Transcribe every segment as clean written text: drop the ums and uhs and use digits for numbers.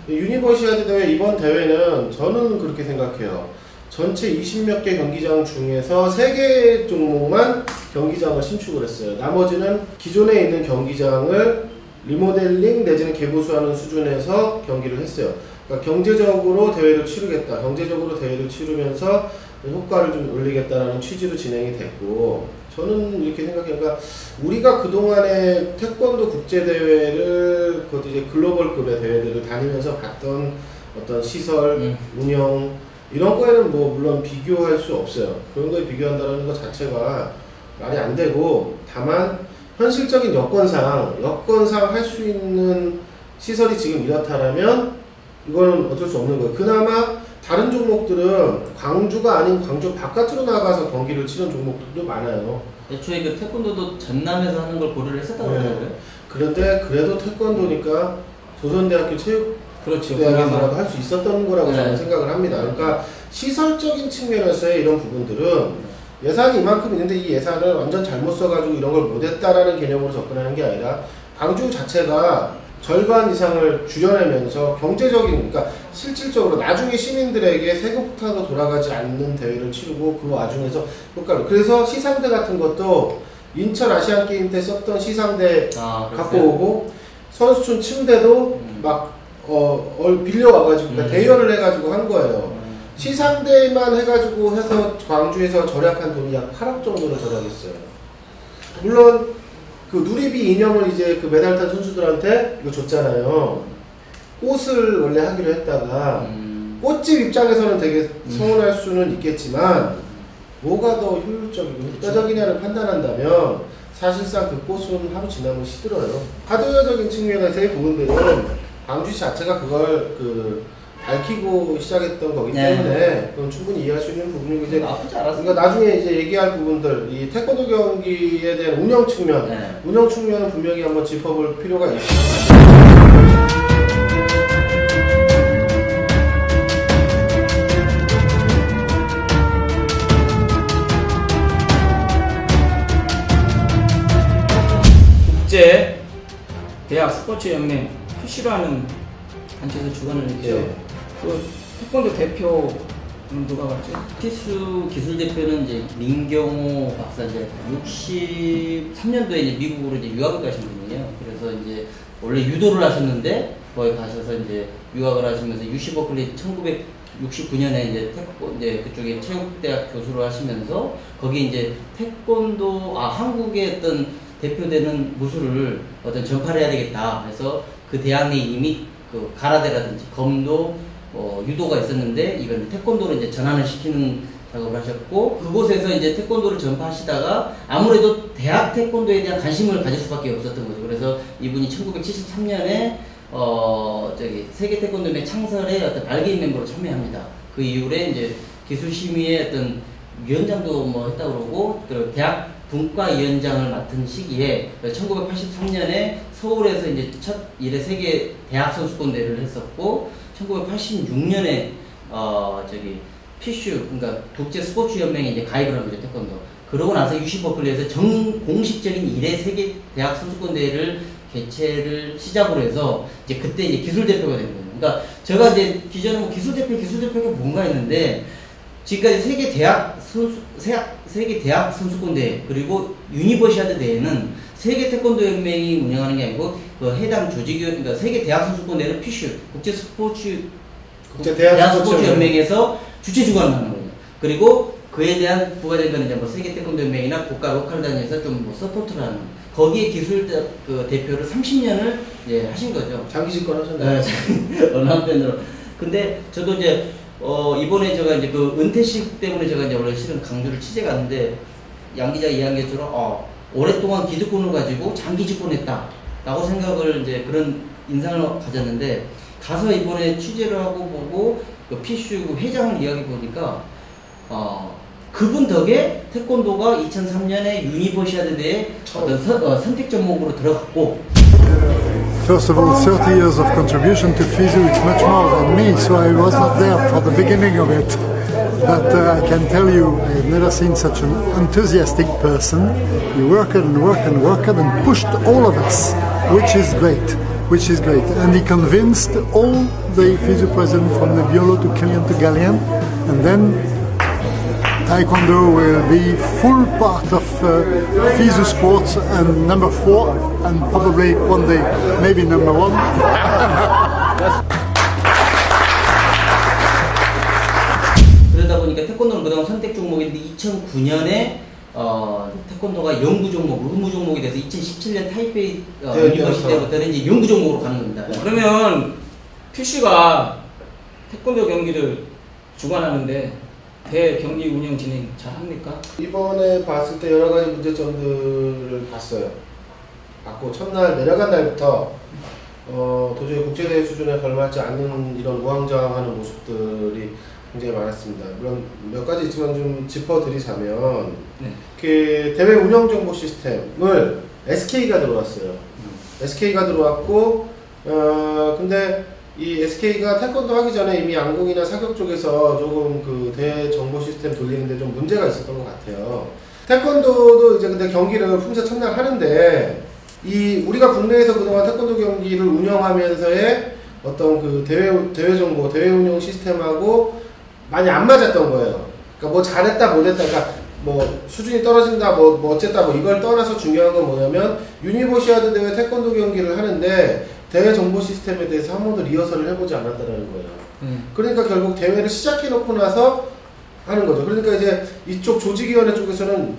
유니버시아드 대회 이번 대회는 저는 그렇게 생각해요. 전체 20몇 개 경기장 중에서 3개 종목만 경기장을 신축을 했어요. 나머지는 기존에 있는 경기장을 리모델링 내지는 개보수하는 수준에서 경기를 했어요. 그러니까 경제적으로 대회를 치르겠다. 경제적으로 대회를 치르면서 효과를 좀 올리겠다라는 취지로 진행이 됐고, 저는 이렇게 생각해요. 그러니까 우리가 그동안에 태권도 국제대회를, 그것도 이제 글로벌급의 대회들을 다니면서 봤던 어떤 시설, 운영, 이런 거에는 뭐 물론 비교할 수 없어요. 그런 거에 비교한다는 것 자체가 말이 안 되고, 다만 현실적인 여건상 할 수 있는 시설이 지금 이렇다라면 이거는 어쩔 수 없는 거예요. 그나마 다른 종목들은 광주가 아닌 광주 바깥으로 나가서 경기를 치른 종목들도 많아요. 애초에 그 태권도도 전남에서 하는 걸 고려를 했었다고 하더라고요. 그런데 그래도 태권도니까 조선대학교 체육대학에서라도 할 수 있었던 거라고 저는 생각을 합니다. 그러니까 시설적인 측면에서의 이런 부분들은 예산이 이만큼 있는데 이 예산을 완전 잘못 써가지고 이런 걸 못했다라는 개념으로 접근하는 게 아니라, 광주 자체가 절반 이상을 줄여내면서 경제적인, 그러니까 실질적으로 나중에 시민들에게 세금부터도 돌아가지 않는 대회를 치르고, 그 와중에서 효과를, 그래서 시상대 같은 것도 인천 아시안게임 때 썼던 시상대 갖고 오고, 선수촌 침대도 막 빌려와가지고, 그러니까 대여를 해가지고 한 거예요. 시상대만 해가지고 해서 광주에서 절약한 돈이 약 8억 정도로 절약했어요. 물론 그 누리비 이념을 이제 그 메달 탄 선수들한테 이거 줬잖아요. 꽃을 원래 하기로 했다가, 꽃집 입장에서는 되게 서운할 수는 있겠지만 뭐가 더 효율적이고 효과적이냐를 판단한다면 사실상 그 꽃은 하루 지나면 시들어요. 하드웨어적인 측면에서의 부분들은 광주시 자체가 그걸 밝히고 시작했던 거기 때문에 그건 충분히 이해할 수 있는 부분이고, 이제 그러니까 나중에 이제 얘기할 부분들, 이 태권도 경기에 대한 운영 측면, 운영 측면은 분명히 한번 짚어볼 필요가 있습니다. 국제 대학 스포츠 연맹 푸시라는 단체에서 주관을 했죠. 그 태권도 대표 누가 갔죠? 피수 기술 대표는 이제 민경호 박사, 이제 63년도에 이제 미국으로 이제 유학을 가신 분이에요. 그래서 이제 원래 유도를 하셨는데 거기 가셔서 이제 유학을 하시면서 UC 버클리 1969년에 이제 그쪽에 체육대학 교수를 하시면서 거기 이제 태권도 한국의 어떤 대표되는 무술을 어떤 전파를 해야 되겠다 해서 그 대학 내 이미 그 가라데라든지 검도, 유도가 있었는데 이건 태권도로 이제 전환을 시키는 작업을 하셨고, 그곳에서 이제 태권도를 전파하시다가 아무래도 대학 태권도에 대한 관심을 가질 수밖에 없었던 거죠. 그래서 이분이 1973년에 세계 태권도연맹 창설의 어떤 발기인 멤버로 참여합니다. 그 이후에 이제 기술심의의 어떤 위원장도 뭐 했다고 그러고, 그 대학 분과위원장을 맡은 시기에 1983년에 서울에서 이제 첫 1회 세계 대학 선수권 대회를 했었고, 1986년에 피슈, 그러니까 국제 스포츠 연맹에 이제 가입을 한 거죠, 태권도. 그러고 나서 UC 버클리에서 공식적인 1회 세계 대학 선수권 대회를 개최를 시작으로 해서 이제 그때 이제 기술 대표가 된 거예요. 그러니까 제가 이제 기존에 뭐 기술 대표가 뭔가 했는데, 지금까지 세계 대학 선수권 대회 그리고 유니버시아드 대회는 세계 태권도 연맹이 운영하는 게 아니고 그 해당 조직위원, 그러니까 세계 대학 선수권 대회는 피슈 국제 대학 스포츠 연맹에서 주최 주관을 하는 거예요. 그리고 그에 대한 부과된 거는 이제 뭐 세계 태권도 연맹이나 국가 로컬 단위에서 좀 뭐 서포트를 하는, 거기에 기술 그 대표를 30년을 예 하신 거죠. 장기 집권하셨나요? 네, 어느 한편으로. 근데 저도 이제 이번에 제가 이제 그 은퇴식 때문에 제가 이제 원래 실은 강주를 취재 갔는데, 양 기자 이야기한 것처럼 오랫동안 기득권을 가지고 장기 집권했다라고 생각을 이제 그런 인상을 가졌는데, 가서 이번에 취재를 하고 보고 그 피슈 회장을 이야기 보니까 그분 덕에 태권도가 2003년에 유니버시아드 대회에 어떤 선택 종목으로 들어갔고. First of all, 30 years of contribution to FISU, it's much more than me, so I was not there for the beginning of it. But I can tell you, I've never seen such an enthusiastic person. He worked and worked and worked and pushed all of us, which is great. which is great. And he convinced all the physio presidents from Nebbiolo to Kilian to Galien, and then Taekwondo will be full part of physio sports and number 4, and probably one day maybe number 1. 그러다 보니까 태권도는 그동안 선택 종목인데 2009년에 태권도가 연구 종목, 의무 종목이 돼서 2017년 타이페이 유니버시티 때부터는 이제 연구 종목으로 가는 겁니다. 그러면 큐슈가 태권도 경기를 주관하는데 대 경기 운영 진행 잘 합니까? 이번에 봤을 때 여러 가지 문제점들을 봤고 첫날 내려간 날부터 도저히 국제대회 수준에 걸맞지 않는 이런 우왕좌왕하는 모습들이 굉장히 많았습니다. 물론 몇 가지 있지만 좀 짚어드리자면 그 대회 운영 정보 시스템을 SK가 들어왔어요. SK가 들어왔고 근데 이 SK가 태권도 하기 전에 이미 양궁이나 사격 쪽에서 조금 그 대회 정보 시스템 돌리는데 좀 문제가 있었던 것 같아요. 태권도도 이제 근데 경기를 품새 첫날 하는데 우리가 국내에서 그동안 태권도 경기를 운영하면서의 어떤 그 대회 정보, 대회 운영 시스템하고 많이 안 맞았던 거예요. 그러니까 뭐 잘했다 못했다, 그러니까 뭐 수준이 떨어진다, 뭐 어쨌다, 뭐 이걸 떠나서 중요한 건 뭐냐면 유니버시아드 대회 태권도 경기를 하는데 대회 정보 시스템에 대해서 한 번도 리허설을 해보지 않았다는 거예요. 그러니까 결국 대회를 시작해놓고 나서 하는 거죠. 그러니까 이제 이쪽 조직위원회 쪽에서는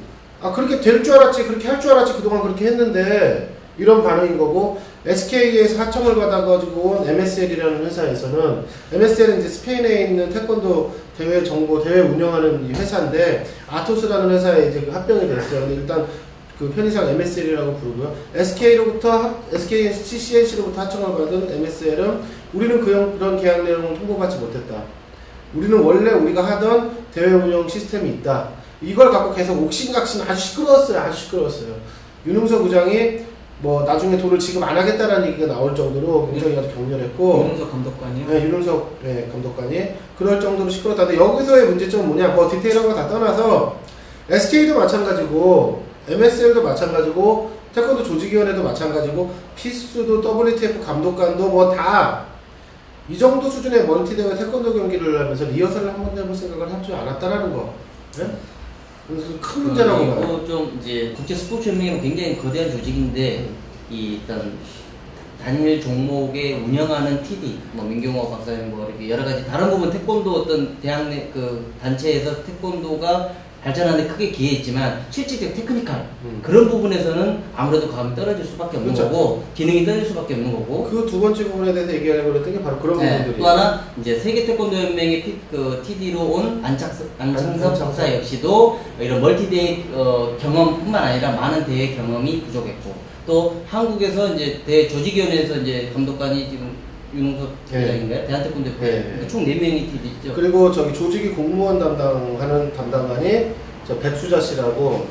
그렇게 될 줄 알았지, 그렇게 할 줄 알았지, 그동안 그렇게 했는데 이런 반응인 거고, SK에서 하청을 받아가지고 온 MSL이라는 회사에서는, MSL은 이제 스페인에 있는 태권도 대회 정보, 대회 운영하는 이 회사인데, 아토스라는 회사에 이제 합병이 됐어요. 근데 일단 그 편의상 MSL이라고 부르고요. CCNC로부터 하청을 받은 MSL은 우리는 그런 계약 내용을 통보받지 못했다. 우리는 원래 우리가 하던 대회 운영 시스템이 있다. 이걸 갖고 계속 옥신각신 아주 시끄러웠어요. 윤흥석 의장이 뭐 나중에 돈을 지급 안 하겠다라는 얘기가 나올 정도로 굉장히 아주 격렬했고, 윤흥석 감독관이요? 네, 윤흥석 감독관이 그럴 정도로 시끄럽다는데, 여기서의 문제점은 뭐냐, 뭐 디테일한 거 다 떠나서 SK도 마찬가지고 MSL도 마찬가지고 태권도 조직위원회도 마찬가지고 피스도 WTF 감독관도 뭐 다 이 정도 수준의 멀티대회 태권도 경기를 하면서 리허설을 한 번도 해볼 생각을 할 줄 않았다라는 거. 네? 그래서 큰 문제라고 봐요. 그리고 좀 이제 국제 스포츠 연맹은 굉장히 거대한 조직인데 일단 단일 종목에 운영하는 TD, 뭐 민경호 박사님 뭐 이렇게 여러 가지 다른 부분 태권도 어떤 대학 내 그 단체에서 태권도가 발전하는데 크게 기여했지만 실질적 테크니컬 그런 부분에서는 아무래도 감이 떨어질 수밖에 없는 그렇죠. 거고, 기능이 떨어질 수밖에 없는 거고. 그 두 번째 부분에 대해서 얘기하려고 했던 게 바로 그런 부분들이에요. 또 하나 이제 세계 태권도 연맹의 TD로 온 안창섭 박사 역시도 이런 멀티대회 경험뿐만 아니라 많은 대회 경험이 부족했고, 또 한국에서 이제 대 조직위원회에서 이제 감독관이 지금 윤홍석 회장인가요? 대한태권도협회. 그러니까 총 4명이 TD 있죠. 그리고 저기 조직위 공무원 담당하는 담당관이 저 백수자 씨라고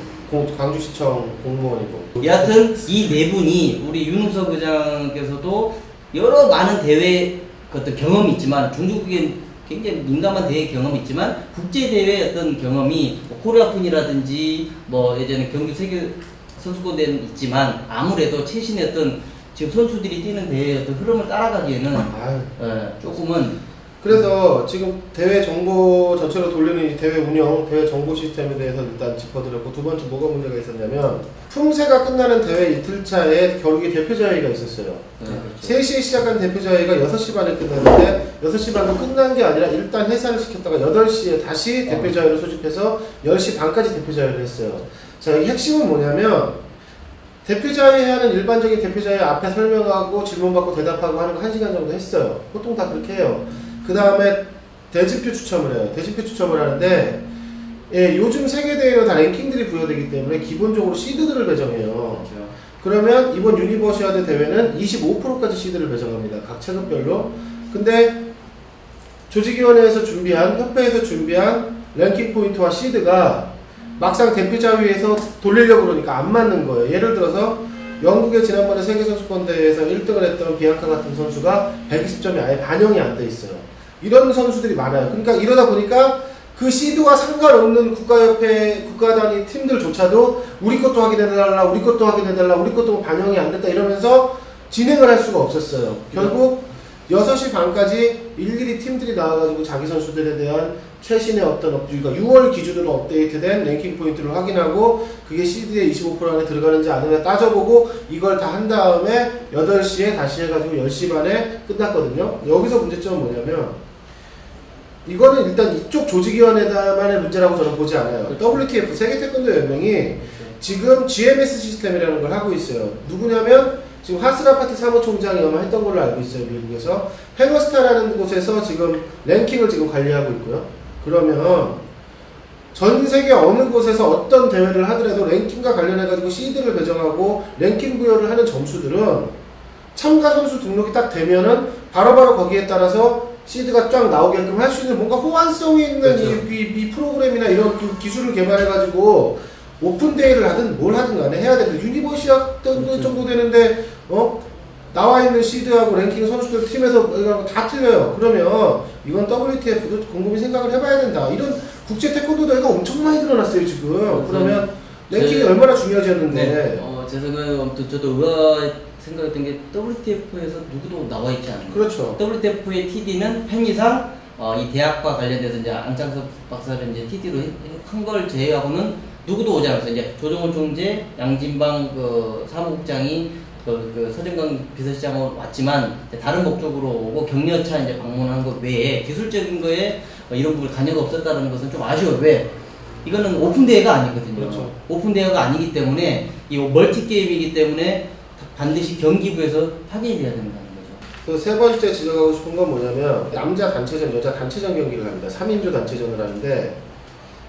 광주시청 공무원이고. 여하튼 이 네 분이 우리 윤홍석 회장께서도 여러 많은 대회 어떤 경험이 있지만, 중국에 굉장히 민감한 대회 경험이 있지만 국제 대회 어떤 경험이 뭐 코리아푼이라든지 뭐 예전에 경기 세계 선수권대회는 있지만 아무래도 최신의 어떤 지금 선수들이 뛰는 대회의 어떤 흐름을 따라가기에는 조금은. 그래서 지금 대회 정보 전체로 돌리는 이 대회 운영, 대회 정보 시스템에 대해서 일단 짚어드렸고, 두 번째 뭐가 문제가 있었냐면 품새가 끝나는 대회 이틀차에 결국에 대표자회의가 있었어요. 그렇죠. 3시에 시작한 대표자회의가 6시 반에 끝났는데 6시 반도 끝난 게 아니라 일단 해산을 시켰다가 8시에 다시 대표자회의를 소집해서 10시 반까지 대표자회의를 했어요. 자, 이 핵심은 뭐냐면 대표자회의 하는 일반적인 대표자회의 앞에 설명하고 질문받고 대답하고 하는 거 1시간 정도 했어요. 보통 다 그렇게 해요. 그 다음에 대진표 추첨을 해요. 대진표 추첨을 하는데 요즘 세계대회는 다 랭킹들이 부여되기 때문에 기본적으로 시드들을 배정해요. 그렇죠. 그러면 이번 유니버시아드 대회는 25%까지 시드를 배정합니다. 각 체급별로. 근데 조직위원회에서 준비한, 협회에서 준비한 랭킹 포인트와 시드가 막상 대표자회에서 돌리려고 그러니까 안 맞는 거예요. 예를 들어서 영국의 지난번에 세계선수권대회에서 1등을 했던 비앙카 같은 선수가 120점이 아예 반영이 안 돼 있어요. 이런 선수들이 많아요. 그러니까 이러다 보니까 그 시드와 상관없는 국가협회, 국가단위 팀들조차도 우리 것도 확인해달라, 우리 것도 확인해달라, 우리 것도 반영이 안 됐다 이러면서 진행을 할 수가 없었어요. 결국 6시 반까지 일일이 팀들이 나와가지고 자기 선수들에 대한 최신의 어떤 그러니까 6월 기준으로 업데이트된 랭킹 포인트를 확인하고 그게 시드의 25% 안에 들어가는지 아니면 따져보고 이걸 다 한 다음에 8시에 다시 해가지고 10시 반에 끝났거든요. 여기서 문제점은 뭐냐면 이거는 일단 이쪽 조직위원회만의 문제라고 저는 보지 않아요. WTF 세계 태권도 연맹이 지금 GMS 시스템이라는 걸 하고 있어요. 누구냐면 지금 하스라파티 사무총장이 아마 했던 걸로 알고 있어요. 미국에서 헬머스타라는 곳에서 지금 랭킹을 지금 관리하고 있고요. 그러면 전 세계 어느 곳에서 어떤 대회를 하더라도 랭킹과 관련해가지고 시드를 배정하고 랭킹 부여를 하는 점수들은 참가 선수 등록이 딱 되면은 바로바로 거기에 따라서 시드가 쫙 나오게끔 할 수 있는 뭔가 호환성이 있는 그렇죠. 이 프로그램이나 이런 그 기술을 개발해가지고 오픈데이를 하든 뭘 하든 간에 해야 되는데 유니버시아 정도 되는데 나와 있는 시드하고 랭킹 선수들 팀에서 다 틀려요. 그러면 이건 WTF도 곰곰이 생각을 해봐야 된다. 이런 국제 태권도 대회가 엄청 많이 늘어났어요 지금. 그러면 랭킹이 얼마나 중요해졌는데. 네. 제 생각에 아무튼 저도 의아하게 생각했던 게 WTF에서 누구도 나와 있지 않아요. 그렇죠. WTF의 TD는 팽이상 이 대학과 관련돼서 이제 안창섭 박사를 이제 TD로 한 걸 제외하고는 누구도 오지 않았어요. 이제 조정훈 총재, 양진방 그 사무국장이 그 서정강 비서실장으로 왔지만 다른 목적으로 오고 격려차 이제 방문한 것 외에 기술적인 거에 이런 부분 관여가 없었다는 것은 좀 아쉬워요. 왜? 이거는 오픈 대회가 아니거든요. 그렇죠. 오픈 대회가 아니기 때문에 이 멀티 게임이기 때문에 반드시 경기부에서 확인이 돼야 된다는 거죠. 그 세 번째 지적하고 싶은 건 뭐냐면 남자 단체전, 여자 단체전 경기를 합니다. 3인조 단체전을 하는데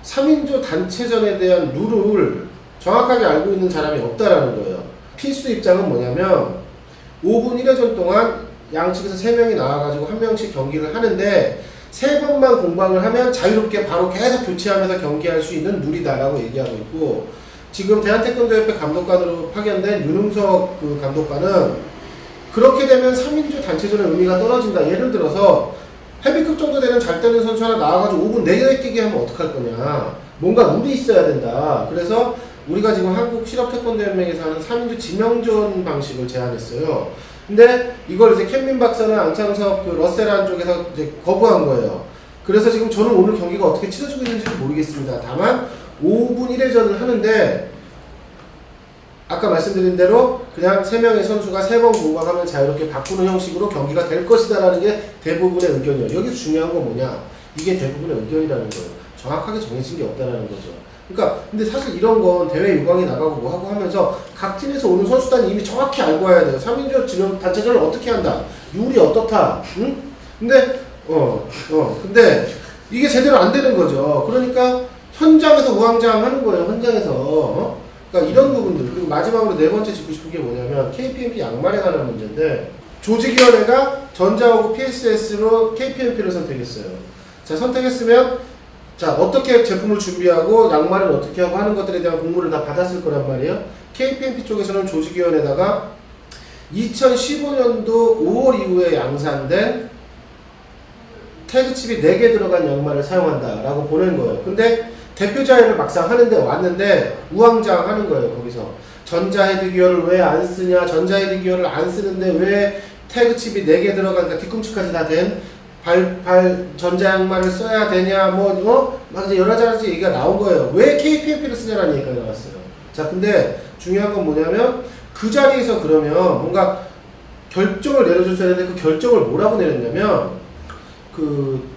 3인조 단체전에 대한 룰을 정확하게 알고 있는 사람이 없다라는 거예요. 필수 입장은 뭐냐면 5분 1회전 동안 양측에서 3명이 나와가지고 1명씩 경기를 하는데 3번만 공방을 하면 자유롭게 바로 계속 교체하면서 경기할 수 있는 룰이다라고 얘기하고 있고 지금 대한태권도협회 감독관으로 파견된 윤흥석 그 감독관은 그렇게 되면 3인조 단체전의 의미가 떨어진다. 예를 들어서 헤비급 정도 되는 잘 뛰는 선수 하나 나와가지고 5분 4개 뛰게 하면 어떡할 거냐. 뭔가 룰이 있어야 된다. 그래서 우리가 지금 한국 실업태권도연맹에서 하는 3인조 지명전 방식을 제안했어요. 근데 이걸 이제 켄민 박사는 안창섭 그 러셀한 쪽에서 이제 거부한 거예요. 그래서 지금 저는 오늘 경기가 어떻게 치러지고 있는지 모르겠습니다. 다만 5분 1회전을 하는데 아까 말씀드린 대로 그냥 3명의 선수가 3번 공방하면 자유롭게 바꾸는 형식으로 경기가 될 것이다 라는 게 대부분의 의견이에요. 여기서 중요한 건 뭐냐, 이게 대부분의 의견이라는 거예요. 정확하게 정해진 게 없다라는 거죠. 그러니까 근데 사실 이런 건 대회 요강이 나가고 뭐 하고 하면서 각 팀에서 오는 선수단이 이미 정확히 알고 와야 돼요. 3인조 지명 단체전을 어떻게 한다, 룰이 어떻다, 응? 근데 근데 이게 제대로 안 되는 거죠. 그러니까 현장에서 우왕좌왕 하는 거예요. 현장에서. 그러니까 이런 부분들. 그리고 마지막으로 네 번째 짚고 싶은 게 뭐냐면 KPMP 양말에 관한 문제인데 조직위원회가 전자하고 PSS로 KPMP를 선택했어요. 자, 선택했으면 자, 어떻게 제품을 준비하고 양말을 어떻게 하고 하는 것들에 대한 공문을 다 받았을 거란 말이에요. KPMP 쪽에서는 조직위원회에다가 2015년도 5월 이후에 양산된 태그칩이 4개 들어간 양말을 사용한다라고 보낸 거예요. 근데 대표자회를 막상 하는데 왔는데 우왕좌왕 하는 거예요. 거기서 전자헤드 기어를 왜 안 쓰냐, 전자헤드 기어를 안 쓰는데 왜 태그칩이 4개 들어간 뒤꿈치까지 다 된 전자 양말을 써야 되냐, 막 이제 여러 가지 얘기가 나온 거예요. 왜 KPMP를 쓰냐라는 얘기가 나왔어요. 자, 근데 중요한 건 뭐냐면 그 자리에서 그러면 뭔가 결정을 내려줬어야 되는데 그 결정을 뭐라고 내렸냐면 그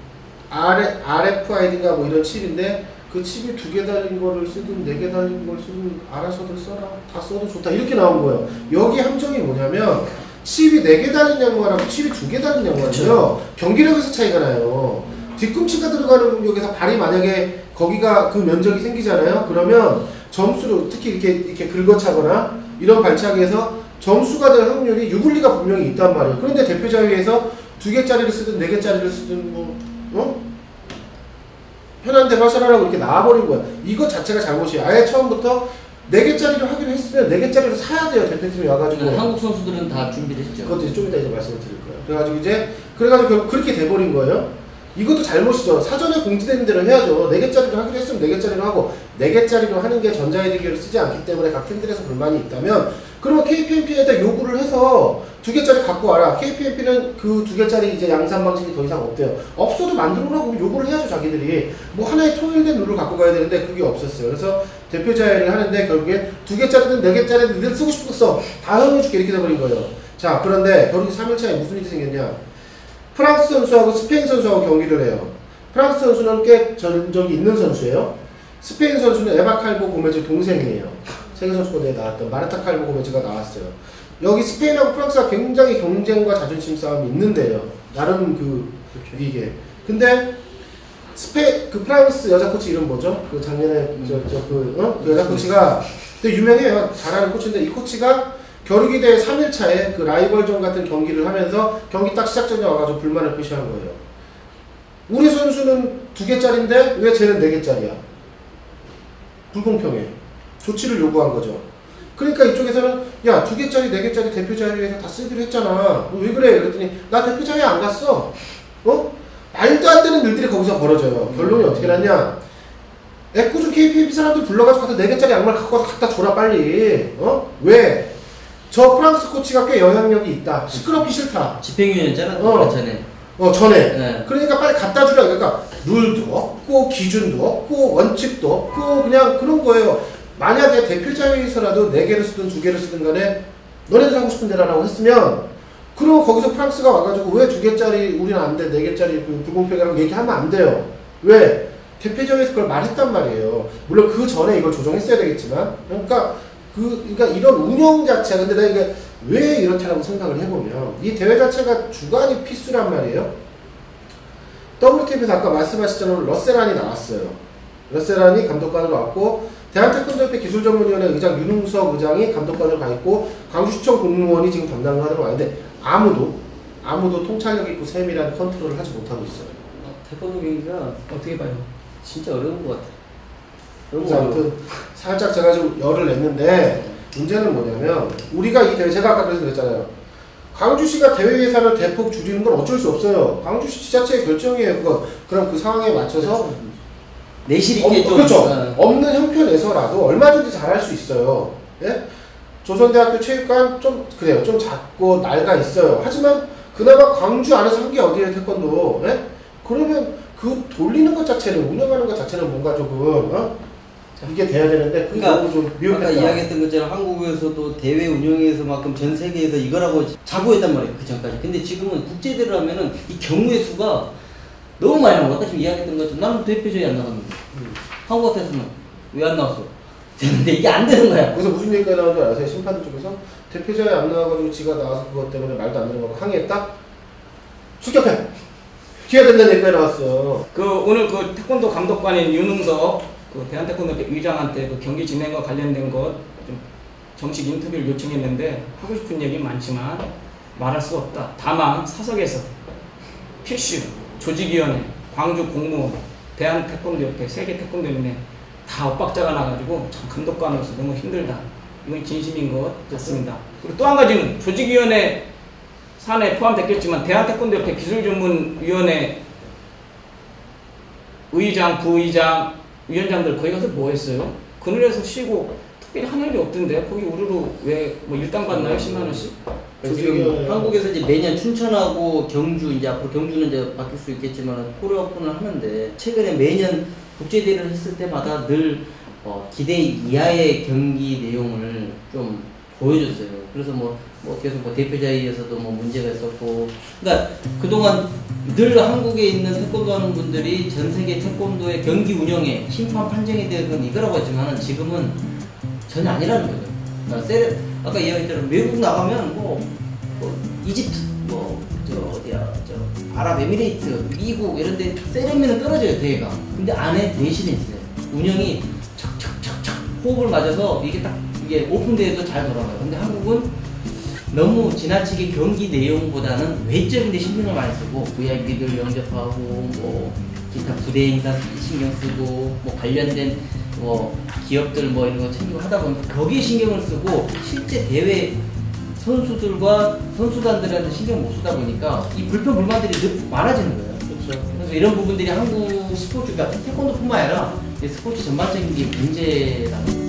RFID인가 뭐 이런 칩인데 그 칩이 2개 달린 거를 쓰든 4개 달린 걸 쓰든 알아서들 써라. 다 써도 좋다. 이렇게 나온 거예요. 여기 함정이 뭐냐면 칩이 4개 달린 양말하고 칩이 2개 달린 양말이요. 경기력에서 차이가 나요. 뒤꿈치가 들어가는 공격에서 발이 만약에 거기가 그 면적이 생기잖아요. 그러면 점수로 특히 이렇게 긁어차거나 이런 발차기에서 점수가 될 확률이 유불리가 분명히 있단 말이에요. 그런데 대표자회에서 2개짜리를 쓰든 4개짜리를 쓰든 편한 대로 하셔라라고 이렇게 나와버린 거야. 이거 자체가 잘못이에요. 아예 처음부터 4개짜리를 하기로 했으면 4개짜리를 사야 돼요. 대표팀이 와가지고. 한국 선수들은 다 준비를 했죠. 그것도 좀 이따 이제 말씀을 드릴 거예요. 그래가지고 결국 그렇게 돼버린 거예요. 이것도 잘못이죠. 사전에 공지되는 대로 해야죠. 4개짜리로 하기로 했으면 4개짜리로 하고 4개짜리로 하는 게 전자헤드 기어를 쓰지 않기 때문에 각 팀들에서 불만이 있다면 그러면 KPMP에다 요구를 해서 2개짜리 갖고 와라. KPMP는 그 2개짜리 이제 양산 방식이 더 이상 없대요. 없어도 만들어라고 요구를 해야죠, 자기들이. 뭐 하나의 통일된 룰을 갖고 가야 되는데 그게 없었어요. 그래서 대표자회를 하는데 결국에 2개짜리든 4개짜리든 니들 쓰고 싶은 거 써. 다 허용해줄게. 이렇게 돼버린 거예요. 자, 그런데 결국 3일차에 무슨 일이 생겼냐. 프랑스 선수하고 스페인 선수하고 경기를 해요. 프랑스 선수는 꽤 전적이 있는 선수예요. 스페인 선수는 에바 칼보 고메즈 동생이에요. 세계선수권대회에 나왔던 마르타 칼보 고메즈가 나왔어요. 여기 스페인하고 프랑스가 굉장히 경쟁과 자존심 싸움이 있는데요. 나름 이게. 근데 그 프랑스 여자 코치 이름 뭐죠? 그 작년에 그 여자 코치가 되게 유명해요. 잘하는 코치인데 이 코치가 겨루기 대회 3일차에 그 라이벌전 같은 경기를 하면서 경기 딱 시작 전에 와가지고 불만을 표시한 거예요. 우리 선수는 2개짜리인데 왜 쟤는 4개짜리야? 불공평해. 조치를 요구한 거죠. 그러니까 이쪽에서는 야 2개짜리 4개짜리 대표자회에서 다 쓰기로 했잖아. 왜 그래? 그랬더니 나 대표자회 안 갔어. 말도 안 되는 일들이 거기서 벌어져요. 결론이 어떻게 났냐? 애꿎은 KPMP 사람들 불러가지고 가서 4개짜리 양말 갖고 와서 갖다 줘라 빨리. 왜? 저 프랑스 코치가 꽤 영향력이 있다. 시끄럽기 싫다. 집행위원회잖아. 전에. 전에. 네. 그러니까 빨리 갖다 주라. 그러니까 룰도 없고 기준도 없고 원칙도 없고 그냥 그런 거예요. 만약에 대표자회에서라도 4개를 쓰든 2개를 쓰든 간에 너네들 하고 싶은 대로 하라고 했으면 그럼 거기서 프랑스가 와가지고 왜 2개짜리 우리는 안 돼, 4개짜리 불공평이라고 얘기하면 안 돼요. 왜? 대표자회에서 그걸 말했단 말이에요. 물론 그 전에 이걸 조정했어야 되겠지만 그러니까 이런 운영 자체, 근데 내가 이게 왜 이렇다라고 생각을 해보면 이 대회 자체가 주관이 필수란 말이에요. WTF에서 아까 말씀하셨잖아요. 러셀안이 나왔어요. 러셀안이 감독관으로 왔고 대한태권도협회 기술전문위원회 의장 윤웅석 의장이 감독관으로 가 있고 광주시청 공무원이 지금 담당을 하도록 하는데 아무도 통찰력 있고 세밀한 컨트롤을 하지 못하고 있어요. 태권도 경기가 어떻게 봐요? 진짜 어려운 것 같아. 그래서 아무튼 살짝 제가 좀 열을 냈는데 문제는 뭐냐면 우리가 이 대회 제가 아까 그래서 그랬잖아요. 광주시가 대회 예산을 대폭 줄이는 건 어쩔 수 없어요. 광주시 지자체의 결정이에요. 그럼 그 상황에 맞춰서 내실 있게 좀 그렇죠. 없는 형편에서라도 얼마든지 잘할 수 있어요. 예? 조선대학교 체육관 좀 그래요. 좀 작고 낡아 있어요. 하지만 그나마 광주 안에서 한 게 어디예요, 태권도? 예? 그러면 그 돌리는 것 자체는 운영하는 것 자체는 뭔가 조금 이게 돼야 되는데 그게 그러니까 너무 좀 미흡했다. 아까 이야기했던 것처럼 한국에서도 대회 운영에서만큼 전 세계에서 이거라고 자부했단 말이에요. 그 전까지. 근데 지금은 국제대회를 하면은 이 경우의 수가 너무 많이 나온 거. 아까 지금 이야기했던 것처럼 나는 대표전에 안 나갔는데 한국 같아서는 왜 안 나왔어? 근데 이게 안 되는 거야. 그래서 무슨 얘기가 나온 줄 아세요? 심판들 쪽에서 대표자에 안 나와가지고 지가 나와서 그것 때문에 말도 안 되는 거고 항의했다? 출격해! 뒤에 된다는 얘기가 나왔어. 오늘 그 태권도 감독관인 윤웅석 그 대한태권도협회 의장한테 그 경기 진행과 관련된 것 좀 정식 인터뷰를 요청했는데 하고 싶은 얘기 많지만 말할 수 없다. 다만 사석에서 필시 조직위원회, 광주 공무원, 대한태권도협회, 세계태권도연맹 다 엇박자가 나가지고 참 감독관으로서 너무 힘들다. 이건 진심인 것 같습니다. 그리고 또 한 가지는 조직위원회 산에 포함됐겠지만 대한태권도협회 기술전문위원회 의장, 부의장, 위원장들 거기 가서 뭐 했어요? 그늘에서 쉬고 특별히 한 일이 없던데 거기 우르르 왜 뭐 일당 받나요? 10만 원씩? 지금 한국에서 이제 매년 춘천하고 경주 이제 앞으로 경주는 이제 바뀔 수 있겠지만 코리아 오픈을 하는데 최근에 매년 국제대회를 했을 때마다 늘 기대 이하의 경기 내용을 좀 보여줬어요. 그래서 계속 대표자회에서도 문제가 있었고, 그러니까 그동안 늘 한국에 있는 태권도 하는 분들이 전 세계 태권도의 경기 운영에 심판 판정에 대해서는 이거라고 했지만은 지금은 전혀 아니라는 거죠. 그러니까 아까 이야기했던 외국 나가면 이집트 아랍에미레이트, 미국 이런데 세련미는 떨어져요 대회가. 근데 안에 내신이 있어요. 운영이 척척척척 호흡을 맞아서 이게 오픈 대회도 잘 돌아가요. 근데 한국은 너무 지나치게 경기 내용보다는 외적인 데 신경을 많이 쓰고 VIP들 영접하고 기타 부대 행사 신경 쓰고 관련된 기업들 이런 거 챙기고 하다 보니까 거기에 신경을 쓰고 실제 대회 선수들과 선수단들한테 신경 못 쓰다 보니까 이 불평불만들이 늘 많아지는 거예요. 그렇죠. 그래서 이런 부분들이 한국 스포츠가 태권도뿐만 아니라 스포츠 전반적인 게 문제라는